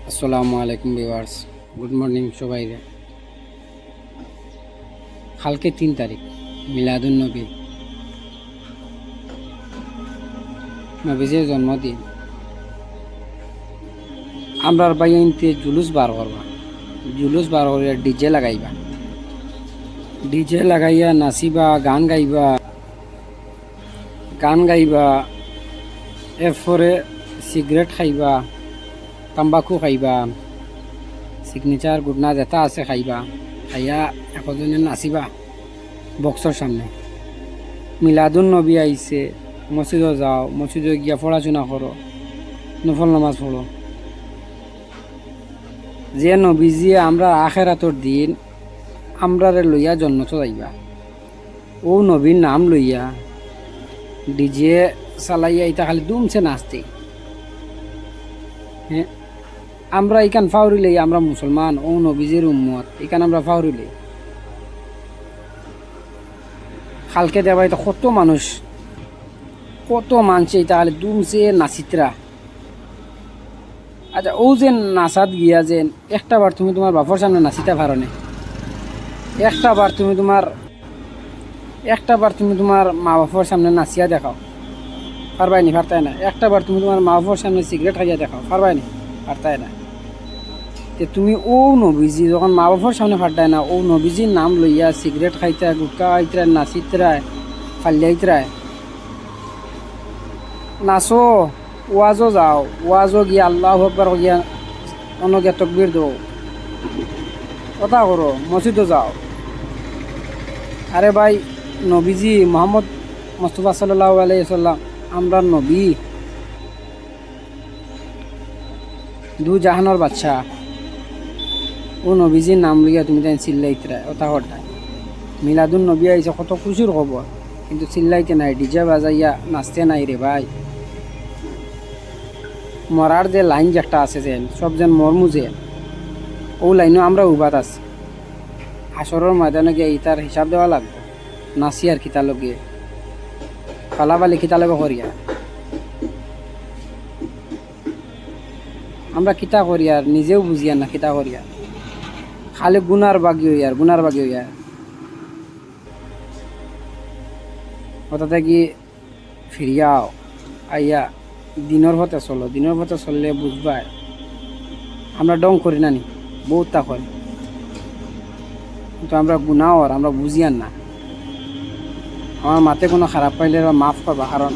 আসসালামু আলাইকুম viewers, good morning সবাইকে। কালকে 3 তারিখ মিলাদুন নবী, নবীজির জন্মদিন। আমরার বাইনতে জুলুস বার করবা, জুলুস বার করিয়া ডিজে লাগাইবা, ডিজে লাগাইয়া নাচিবা, গান গাইবা। এরপরে সিগারেট খাইবা, তাম্বাকু খাইবা, সিগনেচার গুডনা যেটা আছে খাইবা, খাইয়া একজনে নাচিবা বক্সর সামনে। মিলাদুন নবী আইছে, মসজিদে যাও, মসজিদে গিয়া পড়াশোনা করো, নফল নামাজ পড়ো। যে নবীজি আমরা আখেরাতর দিন আমরারে লইয়া জন্নত যাইবা, ও নবীর নাম লইয়া ডিজে চালাইয়া ইটা খালি দুমছে নাচতে। হ্যাঁ, আমরা ইকান ফাউরিলে, আমরা মুসলমান, ও নবীজির উম্মত, ইকান আমরা ফাউরিলে। কালকে দেবাই তো কত মানুষ, কত মানছে এটা খালি দুমছে নাচিতরা। আচ্ছা, ও যে নাচাত গিয়া যে একটা বার তুমি তোমার বাপর সামনে নাচিতে পারো না, একটা বার তুমি তোমার মা বাপর সামনে নাচিয়া দেখাও, পারবাই নি? পারতাই না। একটা বার তুমি তোমার মা বাপর সামনে সিগারেট খাইয়া দেখাও, পারবাই নি? পারতাই না। যে তুমি ও নবীজি যখন মা বাপর সামনে ফাটায় না, ও নবীজির নাম লইয়া সিগারেট খাইতে, গুটকা খাইতে, নাচিতরায়, ফাল্যাইতরায়, নাচো, ওয়াজও যাও, ওয়াজও গিয়া আল্লাহু আকবার গিয়া অনগে তকবীর দো, কথা করো, মসজিদও যাও। আরে ভাই, নবীজি মোহাম্মদ মুস্তাফা সাল্লাল্লাহু আলাইহি সাল্লাম আমরা নবী, দু জাহানের বাদশা, ও নবীজির নাম লইয়া তুমি তাই চিল্লাইতে ওটা হঠাৎ। মিলাদুন নবী আইছে, কত খুশির খবর, কিন্তু চিল্লাইতে নাই, ডিজে বাজাইয়া নাচতে নাই রে ভাই। মরার যে লাইন যে একটা আছে, যেন সব যেন মরমু যে, ও লাইনও আমরা উবাত আছি। হাসরের ময়দানে গিয়ে ইতার হিসাব দেওয়া লাগবে, নাচি আর খিতা লগে ফালাবালি খিতা লগে করিয়া আমরা খিতা করিয়ার নিজেও বুঝিয়া না, খিতা করিয়া খালি গুনার বাগি হইয়ার ওটা থেকে ফিরিয়াও আইয়া দিনের পথে চলো, দিনের পথে চললে বুঝবাই আমরা ডং করি না নি, বহুত তা করি, কিন্তু আমরা গুনাওর, আমরা বুঝিয়ান না। আমার মাতে কোনো খারাপ পাইলে মাফ করবা, কারণ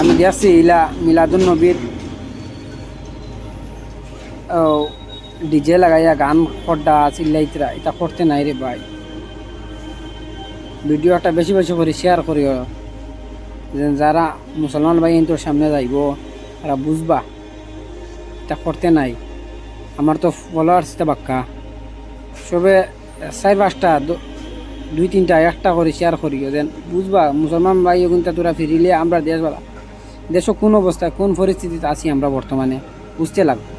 আমি দেখছি ইলা মিলাদুন নবীর ডিজে লাগাইয়া গান করডা চিল্লাইতরা, এটা করতে নাই রে ভাই। ভিডিওটা বেশি বেশি করে শেয়ার করিও, যে যারা মুসলমান ভাই তোর সামনে যাইব তারা বুঝবা এটা করতে নাই। আমার তো ফলোয়ার্স বাক্কা, সবে 4-5টা 2-3টা একটা করে শেয়ার করিও, যেন বুঝবা মুসলমান ভাই কিন্তু তোরা ফিরিলে আমরা দেশ কোন অবস্থায়, কোন পরিস্থিতিতে আছি আমরা বর্তমানে বুঝতে লাগবে।